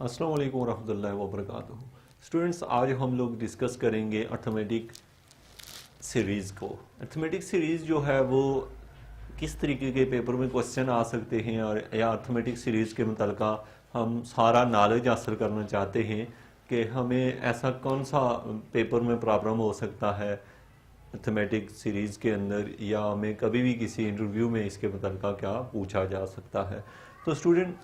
अस्सलाम वालेकुम रहमतुल्लाहि व बरकातुहू। स्टूडेंट्स, आज हम लोग डिस्कस करेंगे अर्थमेटिक सीरीज़ को। अर्थमेटिक सीरीज़ जो है वो किस तरीके के पेपर में क्वेश्चन आ सकते हैं, और या अर्थमेटिक सीरीज़ के मुतल्लिक़ हम सारा नॉलेज हासिल करना चाहते हैं कि हमें ऐसा कौन सा पेपर में प्रॉब्लम हो सकता है अर्थमेटिक सीरीज़ के अंदर, या हमें कभी भी किसी इंटरव्यू में इसके मुतल्लिक़ क्या पूछा जा सकता है। तो स्टूडेंट,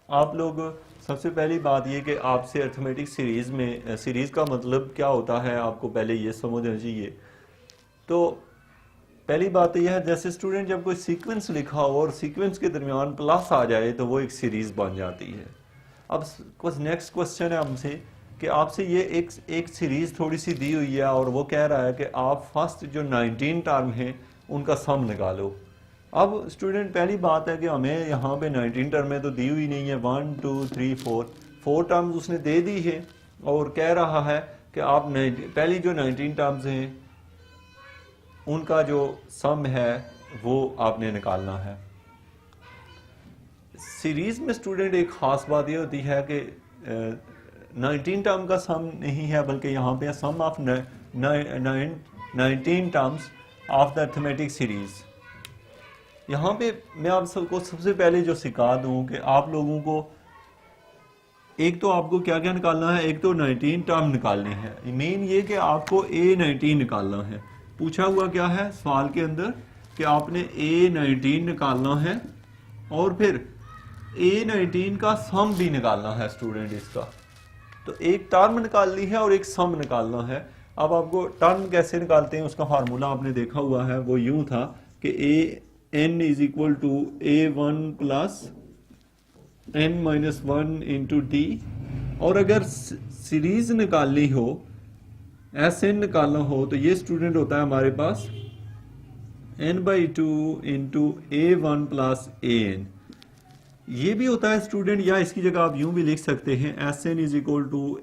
आप लोग सबसे पहली बात ये कि आपसे अर्थमेटिक सीरीज़ में सीरीज़ का मतलब क्या होता है आपको पहले ये समझना चाहिए। तो पहली बात तो यह है, जैसे स्टूडेंट जब कोई सीक्वेंस लिखा हो और सीक्वेंस के दरमियान प्लस आ जाए तो वो एक सीरीज़ बन जाती है। अब कुछ नेक्स्ट क्वेश्चन है हमसे कि आपसे ये एक सीरीज़ थोड़ी सी दी हुई है और वो कह रहा है कि आप फर्स्ट जो 19 टर्म हैं उनका सम निकालो। अब स्टूडेंट, पहली बात है कि हमें यहाँ पे 19 टर्में तो दी हुई नहीं है, 1 2 3 4 टर्म्स उसने दे दी है और कह रहा है कि आप पहली जो 19 टर्म्स हैं उनका जो सम है वो आपने निकालना है। सीरीज में स्टूडेंट एक ख़ास बात ये होती है कि 19 टर्म का सम नहीं है, बल्कि यहाँ पे sum of 19 terms of the arithmetic series. यहाँ पे मैं आप सबको सबसे पहले जो सिखा दूँ कि आप लोगों को एक तो आपको क्या क्या निकालना है, एक तो 19 टर्म निकालने हैं। मेन ये कि आपको A19 निकालना है। पूछा हुआ क्या है सवाल के अंदर कि आपने A19 निकालना है और फिर A19 का सम भी निकालना है स्टूडेंट इसका। तो एक टर्म निकालनी है और एक सम निकालना है। अब आपको टर्म कैसे निकालते हैं उसका फार्मूला आपने देखा हुआ है, वो यूं था कि n is equal to A1 plus n-1 into D. और अगर सीरीज निकालनी हो, Sn निकालना हो, तो ये स्टूडेंट होता है हमारे पास n/2 into A1 plus An। ये भी होता है स्टूडेंट, या इसकी जगह आप यूं भी लिख सकते हैं Sn is equal to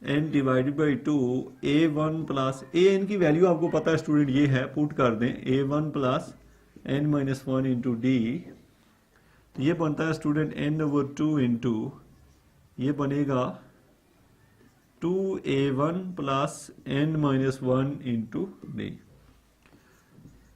n divided by 2 A1 plus An की वैल्यू आपको पता है स्टूडेंट, ये है, पुट कर दें A1 plus n-1 into D. तो ये बनता है स्टूडेंट n/2 इंटू, ये बनेगा 2A1 plus n-1 into D.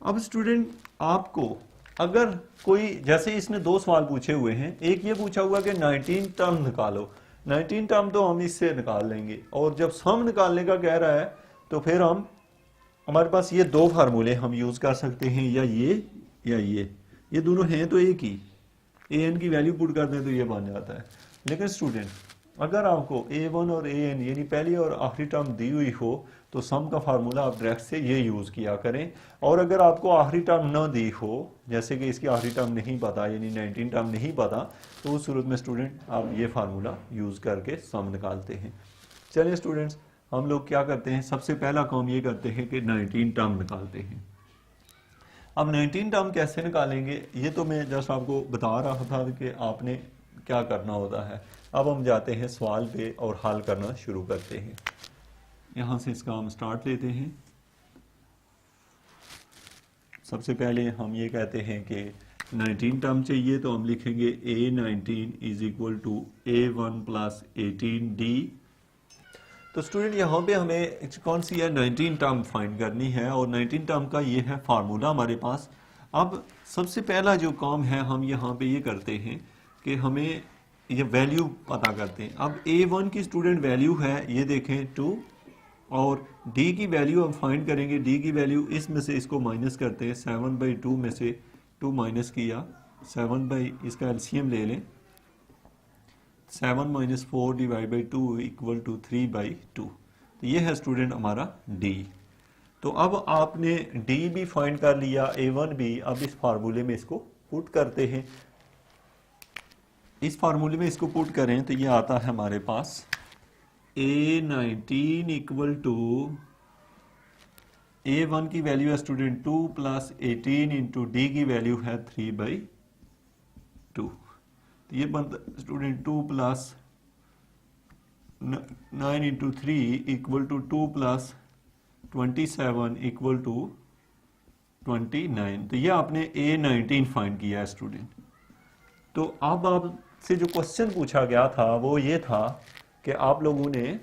अब स्टूडेंट आपको अगर कोई, जैसे इसने दो सवाल पूछे हुए हैं, एक ये पूछा हुआ कि 19 टर्म निकालो। 19 टर्म तो हम इससे निकाल लेंगे, और जब सम निकालने का कह रहा है तो फिर हमारे पास ये दो फार्मूले हम यूज कर सकते हैं, या ये दोनों हैं तो एक ही, an की वैल्यू पुट कर दें तो ये बन जाता है। लेकिन स्टूडेंट अगर आपको A1 और An यानी पहली और आखिरी टर्म दी हुई हो तो सम का फार्मूला आप डायरेक्ट से ये यूज़ किया करें। और अगर आपको आखिरी टर्म ना दी हो, जैसे कि इसकी आखिरी टर्म नहीं पता, यानी 19 टर्म नहीं पता, तो उस सूरत में स्टूडेंट आप ये फार्मूला यूज़ करके सम निकालते हैं। चलिए स्टूडेंट्स, हम लोग क्या करते हैं, सबसे पहला काम ये करते हैं कि 19 टर्म निकालते हैं। अब 19 टर्म कैसे निकालेंगे ये तो मैं जस्ट आपको बता रहा था कि आपने क्या करना होता है। अब हम जाते हैं सवाल पे और हल करना शुरू करते हैं। यहाँ से इसका हम स्टार्ट लेते हैं। सबसे पहले हम ये कहते हैं कि 19 टर्म चाहिए, तो हम लिखेंगे A19 is equal to A1 plus 18D। तो स्टूडेंट यहाँ पे हमें कौन सी है, 19 टर्म फाइंड करनी है, और 19 टर्म का ये है फार्मूला हमारे पास। अब सबसे पहला जो काम है हम यहाँ पे ये करते हैं कि हमें ये वैल्यू पता करते हैं। अब A1 की स्टूडेंट वैल्यू है, ये देखें 2, और D की वैल्यू हम फाइंड करेंगे। D की वैल्यू इसमें से इसको माइनस करते हैं, 7/2 में से 2 माइनस किया, 7 इसका एलसीएम ले लें, 7 - 4 डिवाइड बाई 2 इक्वल टू 3/2। तो ये है स्टूडेंट हमारा D। तो अब आपने D भी फाइंड कर लिया, A1 भी। अब इस फार्मूले में इसको पुट करते हैं। इस फार्मूले में इसको पुट करें तो ये आता है हमारे पास A19 इक्वल टू A1 की वैल्यू है स्टूडेंट 2 प्लस 18 इंटू डी की वैल्यू है 3/2। तो ये बनता स्टूडेंट 2 plus 9 into 3 equal to 2 plus 27 equal to 29। तो ये आपने A19 फाइंड किया है स्टूडेंट। तो अब आप से जो क्वेश्चन पूछा गया था वो ये था कि आप लोगों ने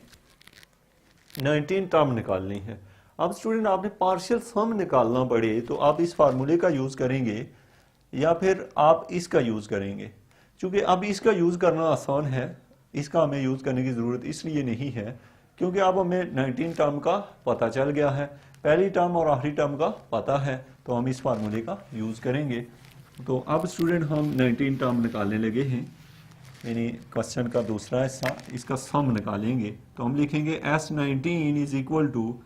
19 टर्म निकालनी है। अब स्टूडेंट आपने पार्शियल सम निकालना पड़े तो आप इस फार्मूले का यूज़ करेंगे या फिर आप इसका यूज़ करेंगे। क्योंकि अब इसका यूज़ करना आसान है, इसका हमें यूज़ करने की ज़रूरत इसलिए नहीं है क्योंकि अब हमें 19 टर्म का पता चल गया है, पहली टर्म और आखिरी टर्म का पता है, तो हम इस फार्मूले का यूज़ करेंगे। तो अब स्टूडेंट हम 19 टर्म निकालने लगे हैं, यानी क्वेश्चन का दूसरा हिस्सा, इसका सम निकालेंगे। तो हम लिखेंगे S19 इज इक्वल टू,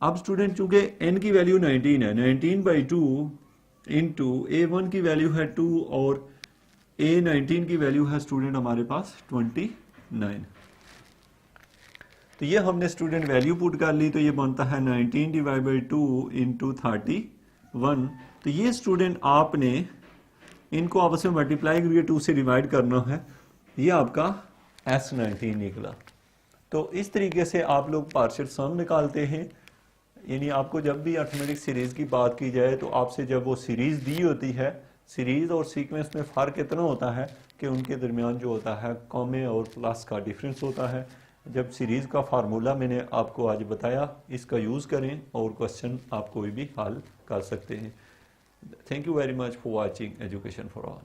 अब स्टूडेंट चूंकि n की वैल्यू 19 है, 19/2 इंटू A1 की वैल्यू है 2 और A19 की वैल्यू है स्टूडेंट हमारे पास 29। तो ये हमने स्टूडेंट वैल्यू पुट कर ली, तो ये बनता है 19/2 इंटू 31। तो ये स्टूडेंट आपने इनको आपस में मल्टीप्लाई करके 2 से डिवाइड करना है, ये आपका S19 निकला। तो इस तरीके से आप लोग पार्शियल सम निकालते हैं। यानी आपको जब भी अर्थमेटिक सीरीज़ की बात की जाए तो आपसे जब वो सीरीज़ दी होती है, सीरीज़ और सीक्वेंस में फ़र्क इतना होता है कि उनके दरमियान जो होता है कॉमे और प्लस का डिफरेंस होता है। जब सीरीज़ का फार्मूला मैंने आपको आज बताया, इसका यूज़ करें और क्वेश्चन आप कोई भी हल कर सकते हैं। Thank you very much for watching education for all.